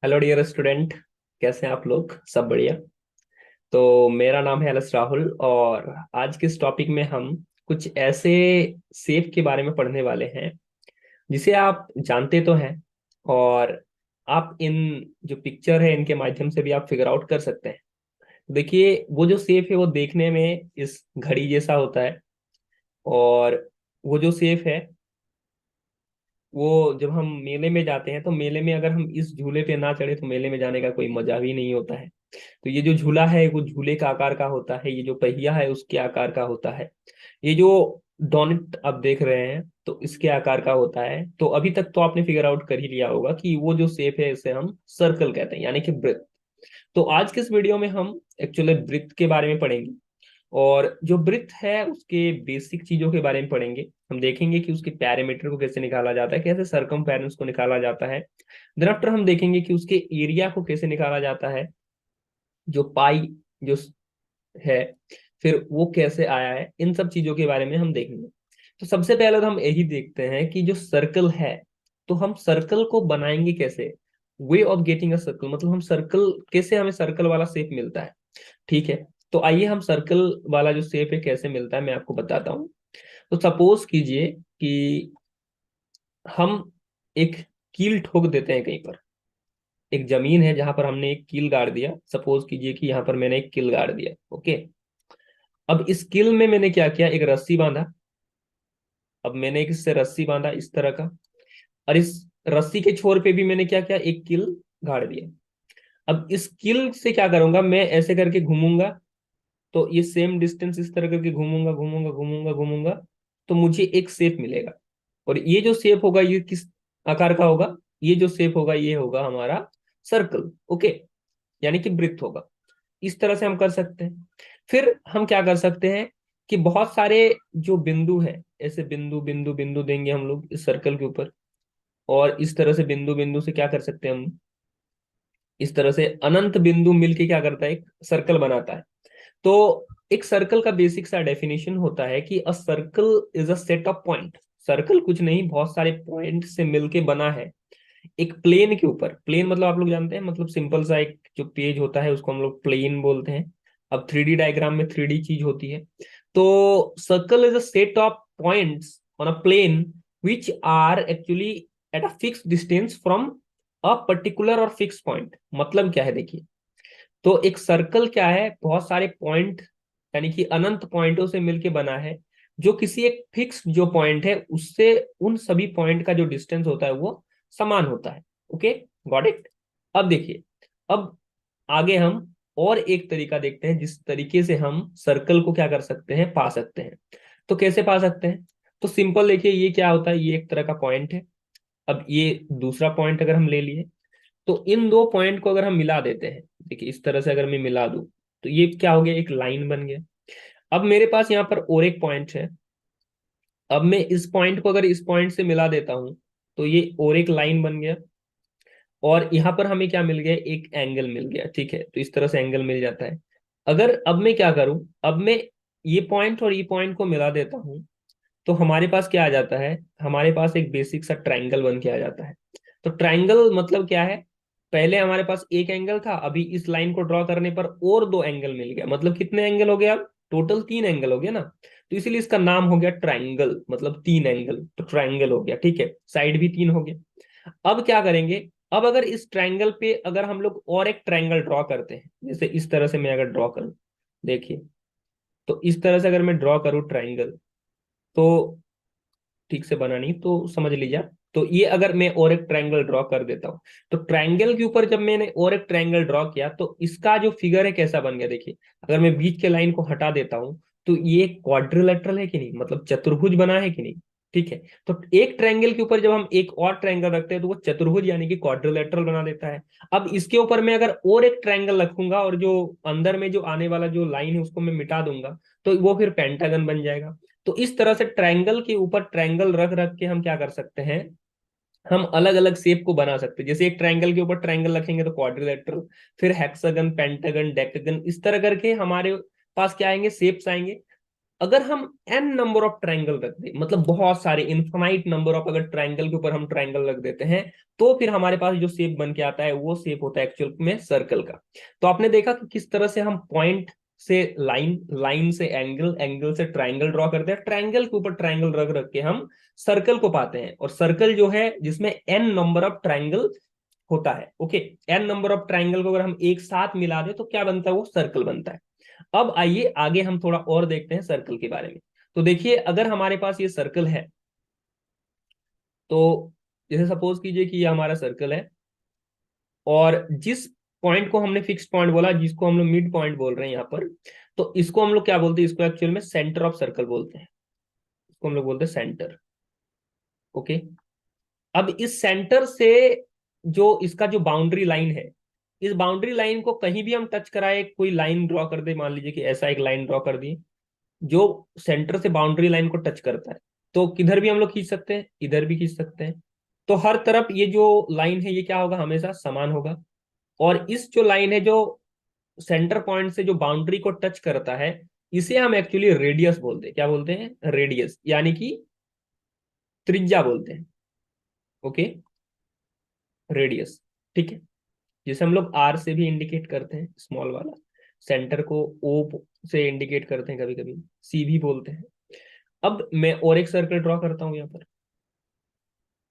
Hello dear student. कैसे हैं आप लोग? सब बढ़िया। तो मेरा नाम है एल एस राहुल और आज के इस टॉपिक में हम कुछ ऐसे सेफ के बारे में पढ़ने वाले हैं जिसे आप जानते तो हैं। और आप इन जो पिक्चर है इनके माध्यम से भी आप फिगर आउट कर सकते हैं। देखिए, वो जो सेफ है वो देखने में इस घड़ी जैसा होता है। और वो जो सेफ है वो जब हम मेले में जाते हैं तो मेले में अगर हम इस झूले पे ना चढ़े तो मेले में जाने का कोई मजा भी नहीं होता है। तो ये जो झूला है वो झूले का आकार का होता है, ये जो पहिया है उसके आकार का होता है। ये जो डोनट आप देख रहे हैं तो इसके आकार का होता है। तो अभी तक तो आपने फिगर आउट कर ही लिया होगा कि वो जो शेप है इसे हम सर्कल कहते हैं, यानी कि वृत्त। तो आज के इस वीडियो में हम एक्चुअली वृत्त के बारे में पढ़ेंगे। और जो वृत्त है उसके बेसिक चीजों के बारे में पढ़ेंगे। हम देखेंगे कि उसके पैरामीटर को कैसे निकाला जाता है, कैसे सरकमफेरेंस को निकाला जाता है। देन आफ्टर हम देखेंगे कि उसके एरिया को कैसे निकाला जाता है, जो पाई जो है, फिर वो कैसे आया है। इन सब चीजों के बारे में हम देखेंगे। तो सबसे पहले तो हम यही देखते हैं कि जो सर्कल है, तो हम सर्कल को बनाएंगे कैसे। Way of getting a circle, मतलब हम सर्कल कैसे, हमें सर्कल वाला शेप मिलता है। ठीक है। तो आइए हम सर्कल वाला जो शेप है कैसे मिलता है मैं आपको बताता हूँ। तो सपोज कीजिए कि हम एक कील ठोक देते हैं कहीं पर। एक जमीन है जहां पर हमने एक कील गाड़ दिया। सपोज कीजिए कि यहाँ पर मैंने एक कील गाड़ दिया। ओके। अब इस कील में मैंने क्या किया, एक रस्सी बांधा। अब मैंने एक इससे रस्सी बांधा इस तरह का। और इस रस्सी के छोर पे भी मैंने क्या किया, एक कील गाड़ दिया। अब इस कील से क्या करूंगा, मैं ऐसे करके घूमूंगा। तो ये सेम डिस्टेंस इस तरह करके घूमूंगा घूमूंगा घूमूंगा घूमूंगा। तो मुझे एक शेप मिलेगा। और ये जो शेप होगा ये किस आकार का होगा, ये जो शेप होगा ये होगा हमारा सर्कल। ओके, यानी कि वृत्त होगा। इस तरह से हम कर सकते हैं। फिर हम क्या कर सकते हैं कि बहुत सारे जो बिंदु है, ऐसे बिंदु बिंदु बिंदु देंगे हम लोग इस सर्कल के ऊपर। और इस तरह से बिंदु बिंदु से क्या कर सकते हैं हम, इस तरह से अनंत बिंदु मिलके क्या करता है, एक सर्कल बनाता है। तो एक सर्कल का बेसिक सा डेफिनेशन होता है कि a circle is a set of point. Circle कुछ नहीं, बहुत सारे पॉइंट से मिलके बना है एक प्लेन के ऊपर। प्लेन मतलब आप लोग जानते हैं, मतलब सिंपल सा एक जो पेज होता है उसको हम लोग प्लेन बोलते हैं। अब थ्री डी डायग्राम में थ्री डी चीज होती है। तो circle is a set of points on a plane which are actually at a fix distance from a particular और फिक्स पॉइंट। मतलब क्या है देखिए, तो एक सर्कल क्या है, बहुत सारे पॉइंट यानी कि अनंत पॉइंटों से मिलके बना है, जो किसी एक फिक्स जो पॉइंट है उससे उन सभी पॉइंट का जो डिस्टेंस होता है वो समान होता है। Okay, got it. अब देखिए, अब आगे हम और एक तरीका देखते हैं जिस तरीके से हम सर्कल को क्या कर सकते हैं, पा सकते हैं। तो कैसे पा सकते हैं, तो सिंपल देखिए, ये क्या होता है, ये एक तरह का पॉइंट है। अब ये दूसरा पॉइंट अगर हम ले लिए तो इन दो पॉइंट को अगर हम मिला देते हैं, देखिए इस तरह से अगर मैं मिला दूं तो ये क्या हो गया, एक लाइन बन गया। अब मेरे पास यहाँ पर और एक पॉइंट है। अब मैं इस पॉइंट को अगर इस पॉइंट से मिला देता हूं तो ये और एक लाइन बन गया। और यहाँ पर हमें क्या मिल गया, एक एंगल मिल गया। ठीक है, तो इस तरह से एंगल मिल जाता है। अगर अब मैं क्या करूं, अब मैं ये पॉइंट और ये पॉइंट को मिला देता हूं तो हमारे पास क्या आ जाता है, हमारे पास एक बेसिक सा ट्राइंगल बन के आ जाता है। तो ट्राइंगल मतलब क्या है, पहले हमारे पास एक एंगल था, अभी इस लाइन को ड्रॉ करने पर और दो एंगल मिल गया। मतलब कितने एंगल हो गए, अब टोटल तीन एंगल हो गया ना। तो इसीलिए इसका नाम हो गया ट्राइंगल, मतलब तीन एंगल। तो ट्राइंगल हो गया, ठीक है, साइड भी तीन हो गया। अब क्या करेंगे, अब अगर इस ट्राइंगल पे अगर हम लोग और एक ट्राइंगल ड्रॉ करते हैं, जैसे इस तरह से मैं अगर ड्रॉ करूं, देखिए, तो इस तरह से अगर मैं ड्रॉ करूं ट्राइंगल, तो ठीक से बना नहीं तो समझ लीजिए। तो ये अगर मैं और एक ट्रायंगल ड्रॉ कर देता हूं, तो ट्रायंगल के ऊपर जब मैंने और एक ट्रायंगल ड्रॉ किया तो इसका जो फिगर है कैसा बन गया देखिए। अगर मैं बीच के लाइन को हटा देता हूं तो ये क्वाड्रिलेटरल है कि नहीं, मतलब चतुर्भुज बना है कि नहीं। ठीक है। तो एक ट्रायंगल के ऊपर जब हम एक और ट्रायंगल रखते हैं तो वो चतुर्भुज यानी कि क्वाड्रिलेटरल बना देता है। अब इसके ऊपर मैं अगर और एक ट्रायंगल रखूंगा और जो अंदर में जो आने वाला जो लाइन है उसको मैं मिटा दूंगा तो वो फिर पेंटागन बन जाएगा। तो इस तरह से ट्रायंगल के ऊपर ट्रायंगल रख रख के हम क्या कर सकते हैं, हम अलग अलग शेप को बना सकते हैं। जैसे एक ट्रायंगल के ऊपर ट्रायंगल रखेंगे तो क्वाड्रिलेटरल, फिर हेक्सागन, पेंटागन, डेकागन, इस तरह करके हमारे पास क्या आएंगे, शेप्स आएंगे। अगर हम n नंबर ऑफ ट्रायंगल रख दें, मतलब बहुत सारे इनफाइनाइट नंबर ऑफ अगर ट्रायंगल के ऊपर हम ट्रायंगल रख देते हैं, तो फिर हमारे पास जो शेप बन के आता है वो शेप होता है एक्चुअल में सर्कल का। तो आपने देखा कि किस तरह से हम पॉइंट से लाइन, लाइन से एंगल, एंगल से ट्रायंगल ड्रॉ करते हैं, ट्रायंगल के ऊपर ट्रायंगल रख रख के हम सर्कल को पाते हैं। और सर्कल जो है जिसमें n नंबर ऑफ ट्रायंगल होता है, okay, n number of triangle को अगर हम एक साथ मिला दें तो क्या बनता है, वो सर्कल बनता है। अब आइए आगे हम थोड़ा और देखते हैं सर्कल के बारे में। तो देखिए अगर हमारे पास ये सर्कल है, तो जैसे सपोज कीजिए कि ये हमारा सर्कल है, और जिस पॉइंट को हमने फिक्स पॉइंट बोला, जिसको हम लोग मिड पॉइंट बोल रहे हैं यहाँ पर, तो इसको हम लोग क्या बोलते हैं, इसको एक्चुअल में सेंटर ऑफ सर्कल बोलते हैं, इसको हम लोग बोलते हैं सेंटर। ओके, अब इस सेंटर से जो इसका जो बाउंड्री लाइन है, इस बाउंड्री लाइन को कहीं भी हम टच कराए, कोई लाइन ड्रॉ कर दे, मान लीजिए कि ऐसा एक लाइन ड्रॉ कर दी जो सेंटर से बाउंड्री लाइन को टच करता है, तो किधर भी हम लोग खींच सकते हैं, इधर भी खींच सकते हैं। तो हर तरफ ये जो लाइन है ये क्या होगा, हमेशा समान होगा। और इस जो लाइन है जो सेंटर पॉइंट से जो बाउंड्री को टच करता है, इसे हम एक्चुअली रेडियस बोलते हैं। क्या बोलते हैं, रेडियस, यानी कि त्रिज्या बोलते हैं। ओके, रेडियस, ठीक है। जिसे हम लोग आर से भी इंडिकेट करते हैं, स्मॉल वाला, सेंटर को ओ से इंडिकेट करते हैं, कभी कभी सी भी बोलते हैं। अब मैं और एक सर्कल ड्रॉ करता हूं यहाँ पर।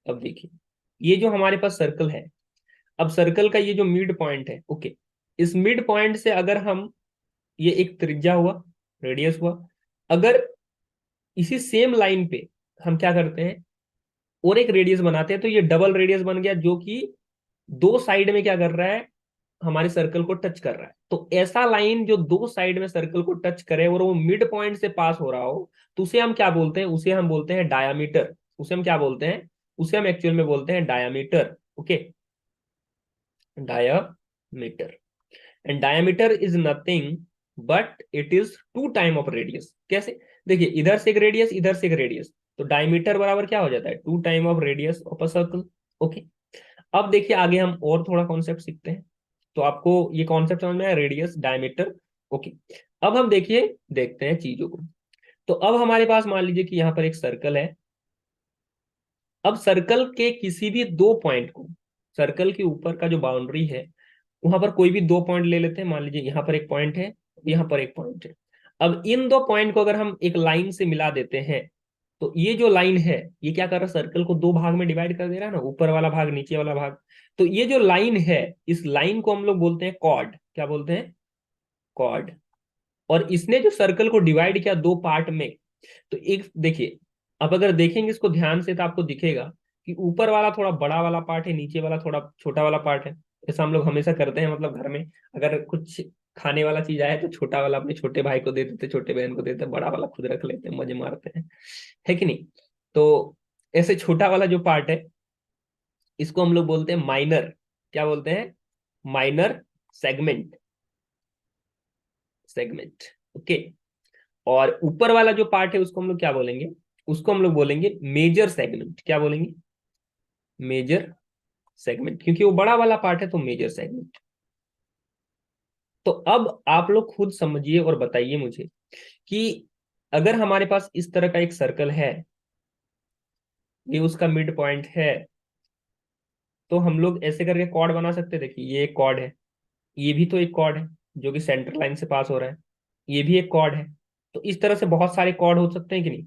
अब देखिए ये जो हमारे पास सर्कल है, अब सर्कल का ये जो मिड पॉइंट है, ओके, इस मिड पॉइंट से अगर हम, ये एक त्रिज्या हुआ, रेडियस हुआ, अगर इसी सेम लाइन पे हम क्या करते हैं, और एक रेडियस बनाते हैं, तो ये डबल रेडियस बन गया, जो कि दो साइड में क्या कर रहा है, हमारे सर्कल को टच कर रहा है। तो ऐसा लाइन जो दो साइड में सर्कल को टच करे और वो मिड पॉइंट से पास हो रहा हो, तो उसे हम क्या बोलते हैं, उसे हम बोलते हैं डायामीटर। उसे हम क्या बोलते हैं, उसे हम एक्चुअल में बोलते हैं diameter. Okay, diameter. And diameter is nothing but it is two time of radius. कैसे, देखिए इधर से एक रेडियस, इधर से एक रेडियस, तो डायमीटर बराबर क्या हो जाता है, two time of radius of a circle. Okay, अब देखिए आगे हम और थोड़ा कॉन्सेप्ट सीखते हैं, तो आपको ये कॉन्सेप्ट समझ में आया, रेडियस, डायमीटर। ओके, अब हम देखिए देखते हैं चीजों को। तो अब हमारे पास मान लीजिए कि यहाँ पर एक सर्कल है। अब सर्कल के किसी भी दो पॉइंट को, सर्कल के ऊपर का जो बाउंड्री है, वहां पर कोई भी दो पॉइंट ले लेते हैं। मान लीजिए यहाँ पर एक पॉइंट है, यहाँ पर एक पॉइंट है। अब इन दो पॉइंट को अगर हम एक लाइन से मिला देते हैं, तो ये जो लाइन है ये क्या कर रहा है, सर्कल को दो भाग में डिवाइड कर दे रहा है ना, ऊपर वाला भाग, नीचे वाला भाग। तो ये जो लाइन है, इस लाइन को हम लोग बोलते हैं कॉर्ड। क्या बोलते हैं, कॉर्ड। और इसने जो सर्कल को डिवाइड किया दो पार्ट में, तो एक देखिए, अब अगर देखेंगे इसको ध्यान से तो आपको दिखेगा कि ऊपर वाला थोड़ा बड़ा वाला पार्ट है, नीचे वाला थोड़ा छोटा वाला पार्ट है। ऐसा हम लोग हमेशा करते हैं, मतलब घर में अगर कुछ खाने वाला चीज आया तो छोटा वाला अपने छोटे भाई को दे देते, छोटे बहन को देते, बड़ा वाला खुद रख लेते हैं, मजे मारते हैं, है कि नहीं। तो ऐसे छोटा वाला जो पार्ट है, इसको हम लोग बोलते हैं माइनर। क्या बोलते हैं, माइनर सेगमेंट, सेगमेंट। ओके, और ऊपर वाला जो पार्ट है उसको हम लोग क्या बोलेंगे, उसको हम लोग बोलेंगे मेजर सेगमेंट। क्या बोलेंगे, मेजर सेगमेंट, क्योंकि वो बड़ा वाला पार्ट है तो मेजर सेगमेंट। तो अब आप लोग खुद समझिए और बताइए मुझे कि अगर हमारे पास इस तरह का एक सर्कल है, ये उसका मिड पॉइंट है, तो हम लोग ऐसे करके कॉर्ड बना सकते हैं। देखिए ये एक कॉर्ड है, ये भी तो एक कॉर्ड है जो कि सेंटर लाइन से पास हो रहा है, ये भी एक कॉर्ड है। तो इस तरह से बहुत सारे कॉर्ड हो सकते हैं कि नहीं।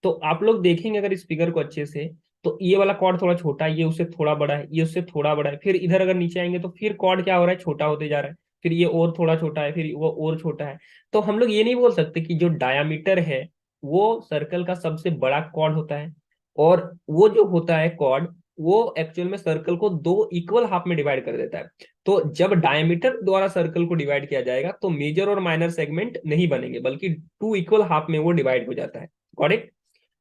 तो आप लोग देखेंगे अगर इस फिगर को अच्छे से, तो ये वाला कॉर्ड थोड़ा छोटा है, ये उससे थोड़ा बड़ा है, ये उससे थोड़ा बड़ा है, फिर इधर अगर नीचे आएंगे तो फिर कॉर्ड क्या हो रहा है, छोटा होते जा रहा है, फिर ये और थोड़ा छोटा है, फिर वो और छोटा है। तो हम लोग ये नहीं बोल सकते कि जो डायामीटर है वो सर्कल का सबसे बड़ा कॉर्ड होता है, और वो जो होता है कॉर्ड, वो एक्चुअल में सर्कल को दो इक्वल हाफ में डिवाइड कर देता है। तो जब डायमीटर द्वारा सर्कल को डिवाइड किया जाएगा तो मेजर और माइनर सेगमेंट नहीं बनेंगे, बल्कि टू इक्वल हाफ में वो डिवाइड हो जाता है। गॉट इट,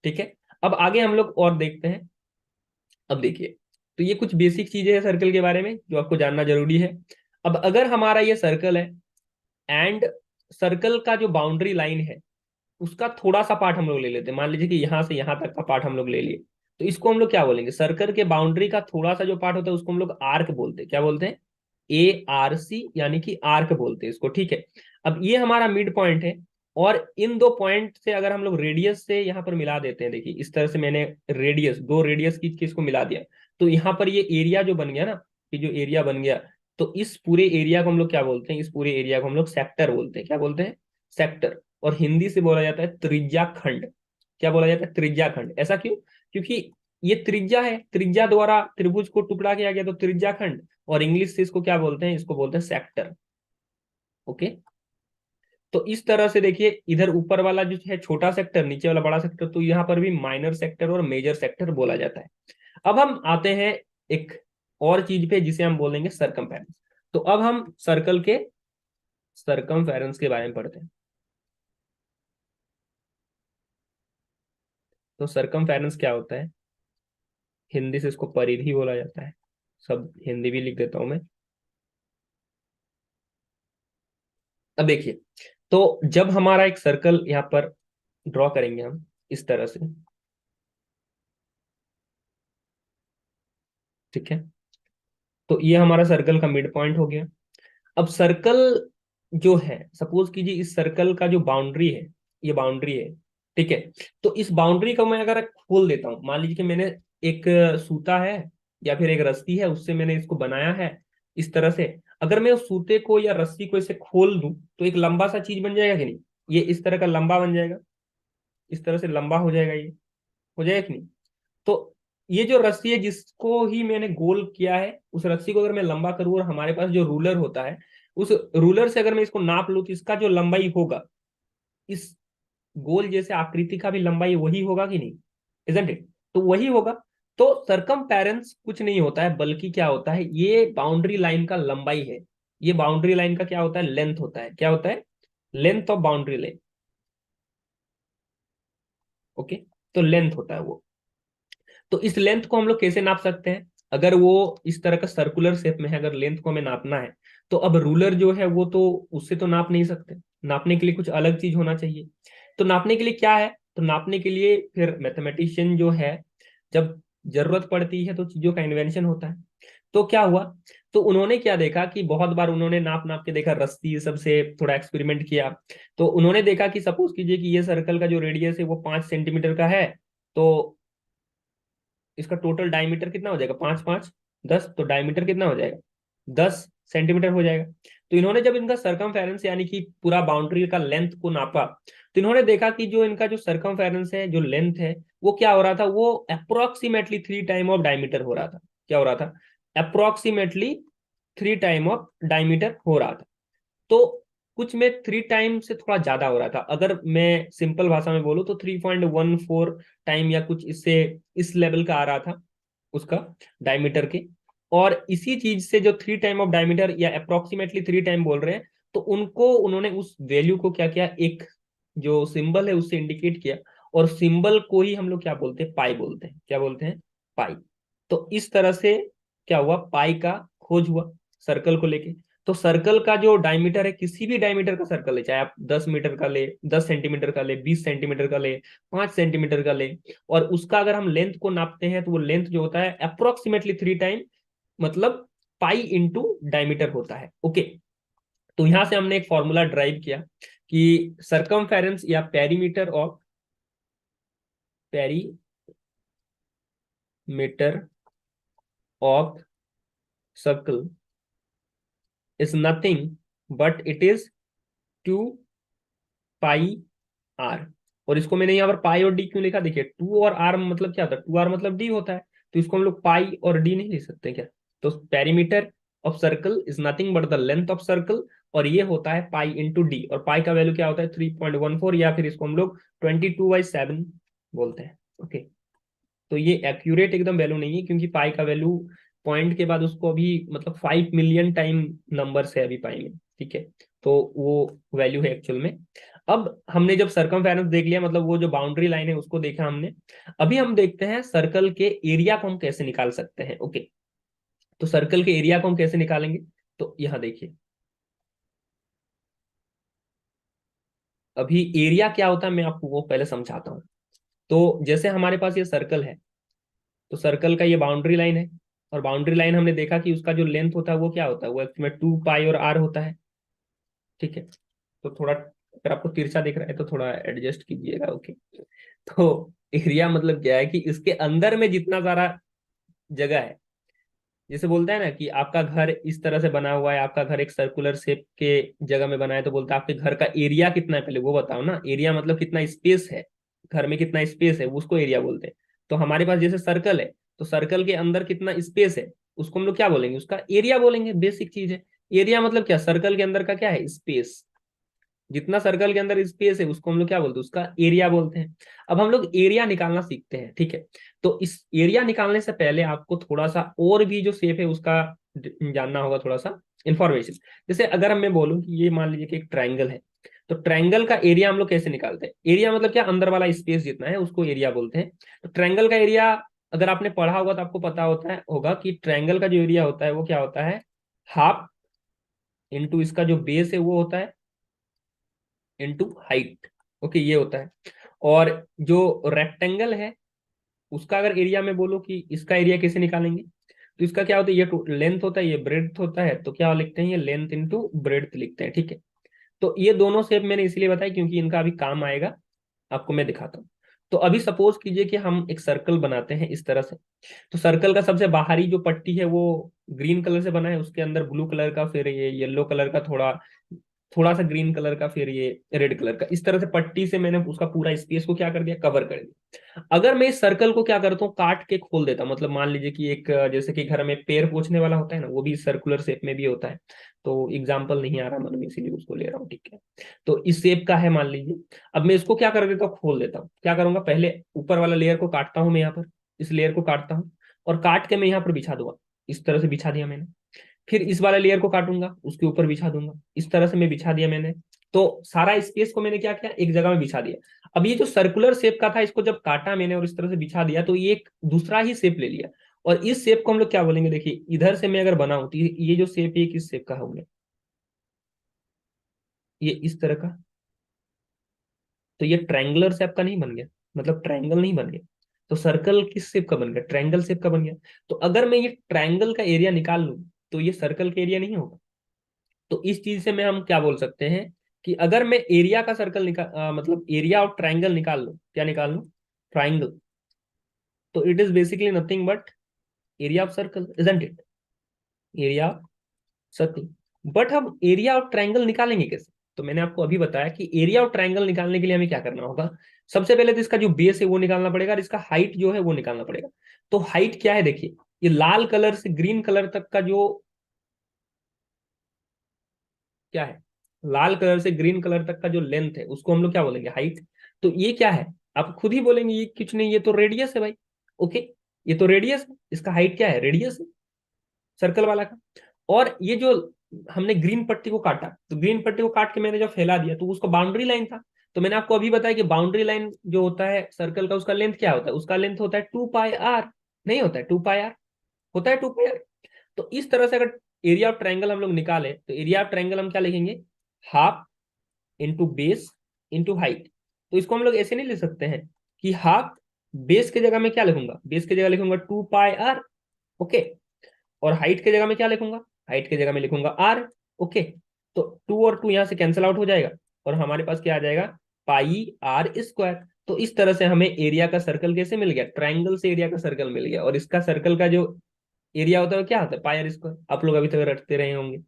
ठीक है। अब आगे हम लोग और देखते हैं। अब देखिए, तो ये कुछ बेसिक चीजें हैं सर्कल के बारे में जो आपको जानना जरूरी है। अब अगर हमारा ये सर्कल है, एंड सर्कल का जो बाउंड्री लाइन है उसका थोड़ा सा पार्ट हम लोग ले लेते हैं, मान लीजिए कि यहां से यहां तक का पार्ट हम लोग ले लिए, तो इसको हम लोग क्या बोलेंगे, सर्कल के बाउंड्री का थोड़ा सा जो पार्ट होता है उसको हम लोग आर्क बोलते हैं। क्या बोलते हैं, ARC, यानी कि आर्क बोलते हैं इसको, ठीक है। अब ये हमारा मिड पॉइंट है, और इन दो पॉइंट से अगर हम लोग रेडियस से यहाँ पर मिला देते हैं, देखिए इस तरह से मैंने रेडियस, दो रेडियस की चीज को मिला दिया, तो यहाँ पर ये एरिया जो बन गया ना, ये जो एरिया बन गया, तो इस पूरे एरिया को हम लोग क्या बोलते हैं, इस पूरे एरिया को हम लोग सेक्टर बोलते हैं। क्या बोलते हैं? सेक्टर। और हिंदी से बोला जाता है त्रिज्या खंड। क्या बोला जाता है? त्रिज्या खंड। ऐसा क्यों? क्योंकि ये त्रिज्या है, त्रिज्या द्वारा त्रिभुज को टुकड़ा किया गया तो त्रिज्या खंड। और इंग्लिश से इसको क्या बोलते हैं? इसको बोलते हैं सेक्टर। ओके। तो इस तरह से देखिए, इधर ऊपर वाला जो है छोटा सेक्टर, नीचे वाला बड़ा सेक्टर, तो यहाँ पर भी माइनर सेक्टर और मेजर सेक्टर बोला जाता है। अब हम आते हैं एक और चीज पे जिसे हम बोलेंगे सरकमफेरेंस। तो अब हम सर्कल के सरकमफेरेंस के बारे में पढ़ते हैं। तो सरकमफेरेंस क्या होता है? हिंदी से इसको परिधि बोला जाता है। सब हिंदी भी लिख देता हूं मैं। अब देखिए, तो जब हमारा एक सर्कल यहाँ पर ड्रॉ करेंगे हम इस तरह से, ठीक है, तो ये हमारा सर्कल का मिड पॉइंट हो गया। अब सर्कल जो है, सपोज कीजिए इस सर्कल का जो बाउंड्री है, ये बाउंड्री है, ठीक है। तो इस बाउंड्री को मैं अगर खोल देता हूं, मान लीजिए कि मैंने एक सूता है या फिर एक रस्सी है, उससे मैंने इसको बनाया है इस तरह से। अगर मैं उस सूते को या रस्सी को इसे खोल दूं तो एक लंबा सा चीज बन जाएगा कि नहीं? ये इस तरह का लंबा बन जाएगा, इस तरह से लंबा हो जाएगा, ये हो जाएगा कि नहीं? तो ये जो रस्सी है जिसको ही मैंने गोल किया है, उस रस्सी को अगर मैं लंबा करूँ और हमारे पास जो रूलर होता है, उस रूलर से अगर मैं इसको नाप लूँ तो इसका जो लंबाई होगा, इस गोल जैसे आकृति का भी लंबाई वही होगा कि नहीं? Isn't it? तो वही होगा। तो सरकमफेरेंस कुछ नहीं होता है, बल्कि क्या होता है, ये बाउंड्री लाइन का लंबाई है। ये बाउंड्री लाइन का क्या होता है? लेंथ होता है। क्या होता है? Length of boundary line. Okay. तो लेंथ होता है वो। तो इस लेंथ को हम लोग कैसे नाप सकते हैं? अगर वो इस तरह का सर्कुलर शेप में है, अगर लेंथ को हमें नापना है, तो अब रूलर जो है वो तो उससे तो नाप नहीं सकते। नापने के लिए कुछ अलग चीज होना चाहिए। तो नापने के लिए क्या है? तो नापने के लिए फिर मैथमेटिशियन जो है, जब जरूरत पड़ती है तो चीजों का इन्वेंशन होता है। तो क्या हुआ? तो उन्होंने क्या देखा कि बहुत बार उन्होंने नाप नाप के देखा, रस्सी ये सब से थोड़ा एक्सपेरिमेंट किया। तो उन्होंने देखा कि सपोज कीजिए कि ये सर्कल का जो रेडियस है वो 5 सेंटीमीटर का है। तो इसका टोटल डायमीटर कितना हो जाएगा? 5 5 10, तो डायमीटर कितना हो जाएगा? 10 सेंटीमीटर हो जाएगा। तो इन्होंने जब इनका सरकमफेरेंस यानी कि पूरा बाउंड्री का लेंथ को नापा, तो इन्होंने देखा कि जो इनका जो सरकमफेरेंस है, जो लेंथ है, वो क्या हो रहा था? वो अप्रोक्सीमेटली 3 टाइम ऑफ डायमीटर हो रहा था। क्या हो रहा था? अप्रोक्सीमेटली 3 टाइम ऑफ डायमीटर हो रहा था। तो कुछ में 3 टाइम से थोड़ा ज्यादा हो रहा था। अगर मैं सिंपल भाषा में बोलूँ तो 3.14 टाइम या कुछ इससे इस लेवल का आ रहा था उसका डायमीटर के। और इसी चीज से जो 3 टाइम ऑफ डायमीटर या अप्रोक्सीमेटली 3 टाइम बोल रहे हैं, तो उनको उन्होंने उस वैल्यू को क्या किया, एक जो सिंबल है उससे इंडिकेट किया। और सिंबल को ही हम लोग क्या बोलते हैं? पाई बोलते हैं। क्या बोलते हैं? पाई। तो इस तरह से क्या हुआ? पाई का खोज हुआ सर्कल को लेके। तो सर्कल का जो डायमीटर है, किसी भी डायमीटर का सर्कल है, चाहे आप 10 मीटर का ले, 10 सेंटीमीटर का ले, 20 सेंटीमीटर का ले, 5 सेंटीमीटर का ले, और उसका अगर हम लेंथ को नापते हैं तो वो लेंथ जो होता है अप्रोक्सीमेटली 3 टाइम, मतलब पाई इंटू डायमीटर होता है। ओके। तो यहां से हमने एक फॉर्मूला ड्राइव किया कि सरकमफेरेंस या perimeter of circle is nothing but it is 2 pi R. और इसको मैंने यहाँ पर पाई और डी क्यों लिखा? देखिए, 2 और आर मतलब क्या होता है? 2 आर मतलब डी होता है। तो इसको हम लोग पाई और डी नहीं लिख सकते क्या? तो perimeter of circle is nothing but the length of circle, और ये होता है पाई इंटू डी। और पाई का वैल्यू क्या होता है? 3.14, या फिर इसको हम लोग 22/7 बोलते हैं। ओके। तो ये एक्यूरेट एकदम वैल्यू नहीं है, क्योंकि पाई का वैल्यू पॉइंट के बाद उसको अभी मतलब 5 मिलियन टाइम नंबर है अभी पाई में, ठीक है। तो वो वैल्यू है एक्चुअल में। अब हमने जब सरकमफेरेंस देख लिया, मतलब वो जो बाउंड्री लाइन है उसको देखा हमने। अभी हम देखते हैं सर्कल के एरिया को हम कैसे निकाल सकते हैं। ओके। तो सर्कल के एरिया को हम कैसे निकालेंगे? तो यहां देखिए, अभी एरिया क्या होता है मैं आपको वो पहले समझाता हूँ। तो जैसे हमारे पास ये सर्कल है, तो सर्कल का ये बाउंड्री लाइन है। और बाउंड्री लाइन हमने देखा कि उसका जो लेंथ होता है वो क्या होता है? वो इसमें 2 पाई और आर होता है, ठीक है। तो थोड़ा अगर आपको तिरछा दिख रहा है तो थोड़ा एडजस्ट कीजिएगा, ओके। तो एरिया मतलब क्या है कि इसके अंदर में जितना सारा जगह है, जैसे बोलते हैं ना कि आपका घर इस तरह से बना हुआ है, आपका घर एक सर्कुलर शेप के जगह में बना है, तो बोलते हैं आपके घर का एरिया कितना है, पहले वो बताओ ना। एरिया मतलब कितना स्पेस है, घर में कितना स्पेस है, उसको एरिया बोलते हैं। तो हमारे पास जैसे सर्कल है, तो सर्कल के अंदर कितना स्पेस है, उसको हम लोग क्या बोलेंगे, उसका एरिया बोलेंगे, बेसिक चीज है। एरिया मतलब क्या, सर्कल के अंदर का क्या है, स्पेस। जितना सर्कल के अंदर स्पेस है उसको हम लोग क्या बोलते हैं, उसका एरिया बोलते हैं। अब हम लोग एरिया निकालना सीखते हैं, ठीक है। तो इस एरिया निकालने से पहले आपको थोड़ा सा और भी जो शेप है उसका जानना होगा, थोड़ा सा इंफॉर्मेशन। जैसे अगर मैं बोलूं कि ये मान लीजिए कि एक ट्राइंगल है, तो ट्राइंगल का एरिया हम लोग कैसे निकालते हैं, एरिया मतलब क्या, अंदर वाला स्पेस जितना है उसको एरिया बोलते हैं। तो ट्राइंगल का एरिया अगर आपने पढ़ा होगा तो आपको पता होता है होगा कि ट्राइंगल का जो एरिया होता है वो क्या होता है, हाफ इंटू इसका जो बेस है वो होता है इंटू हाइट, ओके, ये होता है। और जो रेक्टेंगल है उसका अगर एरिया में बोलो कि इसका एरिया कैसे निकालेंगे, तो इसका क्या होता है, ये लेंथ होता है, ये ब्रेड्थ होता है, तो क्या लिखते हैं, ये लेंथ इंटू ब्रेड्थ लिखते हैं, ठीक है। तो ये दोनों शेप मैंने इसलिए बताया क्योंकि इनका अभी काम आएगा, आपको मैं दिखाता हूँ। तो अभी सपोज कीजिए कि हम एक सर्कल बनाते हैं इस तरह से। तो सर्कल का सबसे बाहरी जो पट्टी है वो ग्रीन कलर से बना है, उसके अंदर ब्लू कलर का, फिर ये येलो कलर का, थोड़ा थोड़ा सा ग्रीन कलर का, फिर ये रेड कलर का, इस तरह से पट्टी से मैंने उसका पूरा स्पेस को क्या कर दिया, कवर कर दिया। अगर मैं इस सर्कल को क्या करता हूँ, काट के खोल देता हूँ, मतलब मान लीजिए कि एक जैसे कि घर में पैर पोछने वाला होता है ना, वो भी सर्कुलर शेप में भी होता है। तो एग्जाम्पल नहीं आ रहा मन में, इसीलिए उसको ले रहा हूँ, ठीक है। तो इस शेप का है मान लीजिए। अब मैं इसको क्या कर देता हूँ, खोल देता हूँ। क्या करूंगा, पहले ऊपर वाला लेयर को काटता हूँ मैं यहाँ पर, इस लेयर को काटता हूँ और काट के मैं यहाँ पर बिछा दूंगा। इस तरह से बिछा दिया मैंने। फिर इस वाले लेयर को काटूंगा, उसके ऊपर बिछा दूंगा, इस तरह से मैं बिछा दिया मैंने। तो सारा स्पेस को मैंने क्या किया, एक जगह में बिछा दिया। अब ये जो सर्कुलर शेप का था, इसको जब काटा मैंने और इस तरह से बिछा दिया, तो ये एक दूसरा ही शेप ले लिया। और इस शेप को हम लोग क्या बोलेंगे, देखिए इधर से मैं अगर बनाऊं तो ये जो शेप है किस शेप का होगा, ये इस तरह का। तो ये ट्रायंगुलर शेप का नहीं बन गया, मतलब ट्रायंगल नहीं बन गया। तो सर्कल किस शेप का बन गया, ट्रायंगल शेप का बन गया। तो अगर मैं ये ट्रायंगल का एरिया निकाल लूं तो ये सर्कल का एरिया नहीं होगा। तो इस चीज से मैं हम क्या बोल सकते हैं कि अगर मैं एरिया का सर्कल मतलब एरिया ऑफ ट्राइंगल निकाल लूं, क्या निकाल लूं, ट्राइंगल, तो it is basically nothing but area of circle, isn't it, area of circle. But हम एरिया ऑफ ट्राइंगल निकालेंगे कैसे, तो मैंने आपको अभी बताया कि एरिया ऑफ ट्राइंगल निकालने के लिए हमें क्या करना होगा, सबसे पहले तो इसका जो बेस है वो निकालना पड़ेगा और इसका हाइट जो है वो निकालना पड़ेगा। तो हाइट क्या है, देखिए ये लाल कलर से ग्रीन कलर तक का जो क्या है, लाल कलर से ग्रीन कलर तक का जो लेंथ है उसको हम लोग क्या बोलेंगे, हाइट। तो ये क्या है, आप खुद ही बोलेंगे ये कुछ नहीं, ये तो रेडियस है भाई, ओके। ये तो रेडियस है, इसका हाइट क्या है, रेडियस है सर्कल वाला का। और ये जो हमने ग्रीन पट्टी को काटा, तो ग्रीन पट्टी को काट के मैंने जब फैला दिया तो उसका बाउंड्री लाइन था। तो मैंने आपको अभी बताया कि बाउंड्री लाइन जो होता है सर्कल का, उसका लेंथ क्या होता है, उसका लेंथ होता है 2 पाई आर। नहीं होता है 2 पाई आर, होता है 2 पाई आर। तो इस तरह से अगर एरिया ऑफ ट्रायंगल हम लोग निकाले तो एरिया ऑफ ट्रायंगल हम क्या लिखेंगे, half into base into height. तो इसको हम लोग ऐसे नहीं लिख सकते हैं कि हाफ, बेस के जगह में क्या लिखूंगा, बेस की जगह लिखूंगा 2 पाई आर, ओके। और हाइट की जगह में क्या लिखूंगा, हाइट की जगह में लिखूंगा आर, ओके। तो 2 और 2 यहां से कैंसिल आउट हो जाएगा और हमारे पास क्या आ जाएगा, पाई आर स्क्वायर। तो इस तरह से हमें एरिया का सर्कल कैसे मिल गया, ट्राइंगल से एरिया का सर्कल मिल गया। और इसका सर्कल का जो एरिया होता है वो क्या होता है, पाई आर स्क्वायर। आप लोग अभी तक रटते रहे होंगे,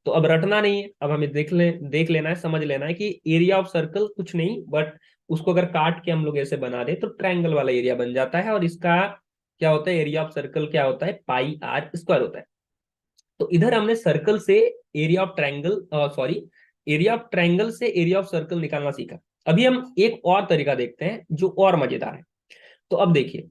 तो अब रटना नहीं है, अब हमें देख लेना है, समझ लेना है कि एरिया ऑफ सर्कल कुछ नहीं बट उसको अगर काट के हम लोग ऐसे बना दे तो ट्रायंगल वाला एरिया बन जाता है। और इसका क्या होता है, एरिया ऑफ सर्कल क्या होता है, पाई आर स्क्वायर होता है। तो इधर हमने सर्कल से area of triangle, sorry, area of triangle से एरिया ऑफ सर्कल निकालना सीखा। अभी हम एक और तरीका देखते हैं जो और मजेदार है। तो अब देखिए,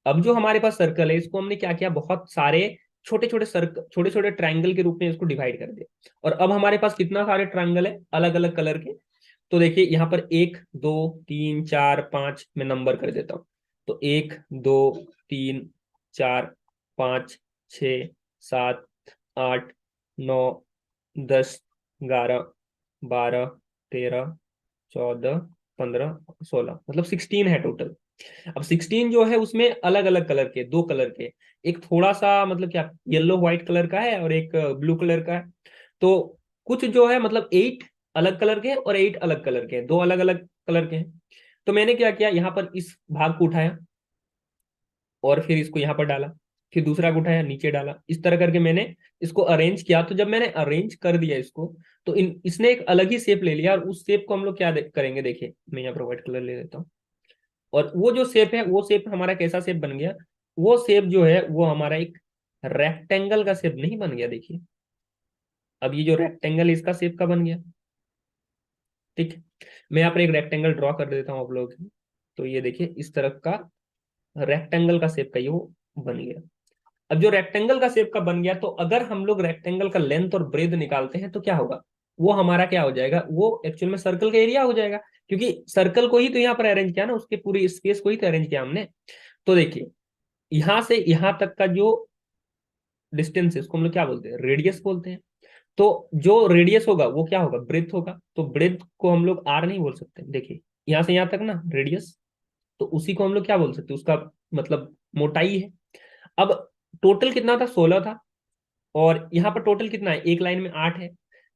अब जो हमारे पास सर्कल है इसको हमने क्या किया, बहुत सारे छोटे छोटे सर्कल, छोटे छोटे ट्रायंगल के रूप में इसको डिवाइड कर दिया। और अब हमारे पास कितना सारे ट्रायंगल है अलग अलग कलर के। तो देखिए यहाँ पर 1 2 3 4 5 में नंबर कर देता हूँ। तो 1 2 3 4 5 6 7 8 9 10 11 12 13 14 15 16, मतलब 16 है टोटल। अब 16 जो है उसमें अलग अलग कलर के, दो कलर के, एक थोड़ा सा मतलब क्या येलो व्हाइट कलर का है और एक ब्लू कलर का है। तो कुछ जो है मतलब 8 अलग कलर के हैं और 8 अलग कलर के हैं, दो अलग अलग कलर के हैं। तो मैंने क्या किया, यहाँ पर इस भाग को उठाया और फिर इसको यहाँ पर डाला, फिर दूसरा को उठाया नीचे डाला, इस तरह करके मैंने इसको अरेंज किया। तो जब मैंने अरेंज कर दिया इसको, तो इसने एक अलग ही शेप ले लिया, और उस शेप को हम लोग क्या करेंगे, देखिए मैं यहाँ पर व्हाइट कलर ले लेता हूँ। और वो जो शेप है, वो शेप हमारा कैसा शेप बन गया, वो शेप जो है वो हमारा एक रेक्टेंगल का शेप नहीं बन गया। देखिए अब ये जो रेक्टेंगल इसका शेप का बन गया। ठीक है, मैं यहाँ पर एक रेक्टेंगल ड्रॉ कर देता हूँ आप लोग। तो ये देखिए इस तरह का रेक्टेंगल का शेप का ये वो बन गया। अब जो रेक्टेंगल का शेप का बन गया, तो अगर हम लोग रेक्टेंगल का लेंथ और ब्रेथ निकालते हैं तो क्या होगा, वो हमारा क्या हो जाएगा, वो एक्चुअल में सर्कल का एरिया हो जाएगा, क्योंकि सर्कल को ही तो यहाँ पर अरेंज किया ना, उसके पूरी स्पेस को ही तो अरेंज किया हमने। तो देखिए यहां से यहां तक का जो डिस्टेंस है उसको हम लोग क्या बोलते हैं, रेडियस बोलते हैं। तो जो रेडियस होगा वो क्या होगा, ब्रेथ होगा। तो ब्रेथ को हम लोग आर नहीं बोल सकते, देखिए यहां से यहां तक ना रेडियस, तो उसी को हम लोग क्या बोल सकते हैं, उसका मतलब मोटाई है। अब टोटल कितना था, 16 था, और यहाँ पर टोटल कितना है, एक लाइन में 8 है।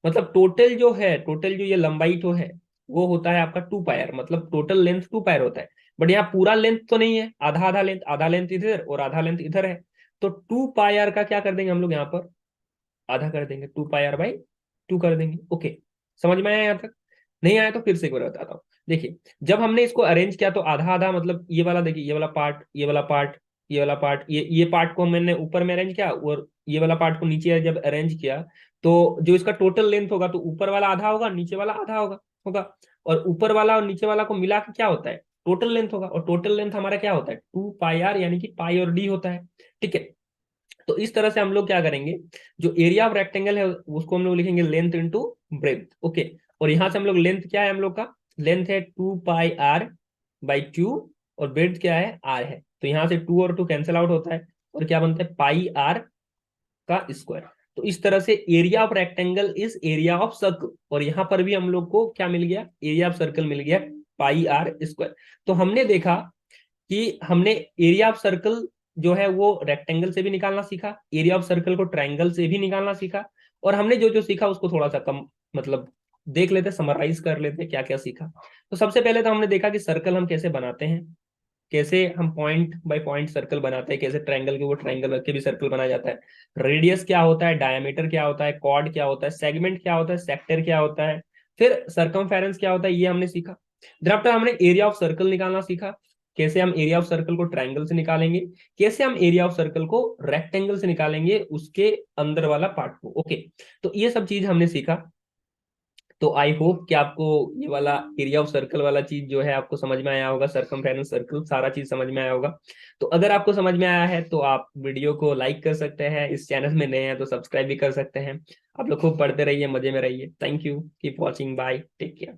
मतलब टोटल जो है, टोटल जो ये लंबाई तो है वो होता है आपका 2 पायर, मतलब टोटल लेंथ 2 पायर होता है। बट यहाँ पूरा लेंथ तो नहीं है, आधा आधा लेंथ, आधा लेंथ इधर और आधा लेंथ इधर है। तो 2 पायर का क्या कर देंगे हम लोग यहाँ पर, आधा कर देंगे, 2 पायर बाई 2 कर देंगे। ओके, समझ में आया यहाँ तक, नहीं आया तो फिर से एक बार बताता हूँ। देखिए जब हमने इसको अरेंज किया तो आधा आधा, मतलब ये वाला देखिए, ये वाला पार्ट, ये वाला पार्ट, ये वाला पार्ट, ये पार्ट को मैंने ऊपर में अरेंज किया, और ये वाला पार्ट को नीचे जब अरेंज किया, तो जो इसका टोटल लेंथ होगा, तो ऊपर वाला आधा होगा, नीचे वाला आधा होगा। और ऊपर वाला और नीचे वाला को मिला के क्या होता है, टोटल लेंथ होगा। और टोटल लेंथ हमारा क्या होता है, 2 पाई आर, यानी कि पाई और डी होता है। ठीक है, तो इस तरह से हम लोग क्या करेंगे, जो एरिया ऑफ रेक्टेंगल है उसको हम लोग लिखेंगे लेंथ इंटू ब्रेथ। ओके, और यहां से हम लोग लेंथ क्या है, हम लोग का लेंथ है 2 पाई आर बाई 2, और ब्रेथ क्या है, आर है। तो यहां से 2 और 2 कैंसिल आउट होता है, और क्या बनता है, पाई आर का स्क्वायर। तो इस तरह से area of rectangle is area of circle, और यहां पर भी हम लोग को क्या मिल गया, एरिया ऑफ सर्कल मिल गया, पाई आर स्क्वायर। तो हमने देखा कि हमने एरिया ऑफ सर्कल जो है वो रेक्टेंगल से भी निकालना सीखा, एरिया ऑफ सर्कल को ट्रायंगल से भी निकालना सीखा, और हमने जो जो सीखा उसको थोड़ा सा कम मतलब देख लेते, समराइज कर लेते क्या क्या सीखा। तो सबसे पहले तो हमने देखा कि सर्कल हम कैसे बनाते हैं, कैसे हम पॉइंट बाय पॉइंट सर्कल बनाते हैं, कैसे ट्रायंगल के वो ट्रायंगल रख के भी सर्कल बनाया जाता है, रेडियस क्या होता है, डायमीटर क्या होता है, कॉर्ड क्या होता है, सेगमेंट क्या होता है, सेक्टर क्या होता है, फिर सरकमफेरेंस क्या होता है, ये हमने सीखा। thereafter हमने एरिया ऑफ सर्कल निकालना सीखा, कैसे हम एरिया ऑफ सर्कल को ट्रायंगल से निकालेंगे, कैसे हम एरिया ऑफ सर्कल को रेक्टेंगल से निकालेंगे, उसके अंदर वाला पार्ट को। ओके, तो ये सब चीज हमने सीखा। तो आई होप कि आपको ये वाला एरिया ऑफ सर्कल वाला चीज जो है आपको समझ में आया होगा, सरकमफेरेंस सर्कल सारा चीज समझ में आया होगा। तो अगर आपको समझ में आया है तो आप वीडियो को लाइक कर सकते हैं, इस चैनल में नए हैं तो सब्सक्राइब भी कर सकते हैं। आप लोग खूब पढ़ते रहिए, मजे में रहिए। Thank you, keep watching, bye, take care.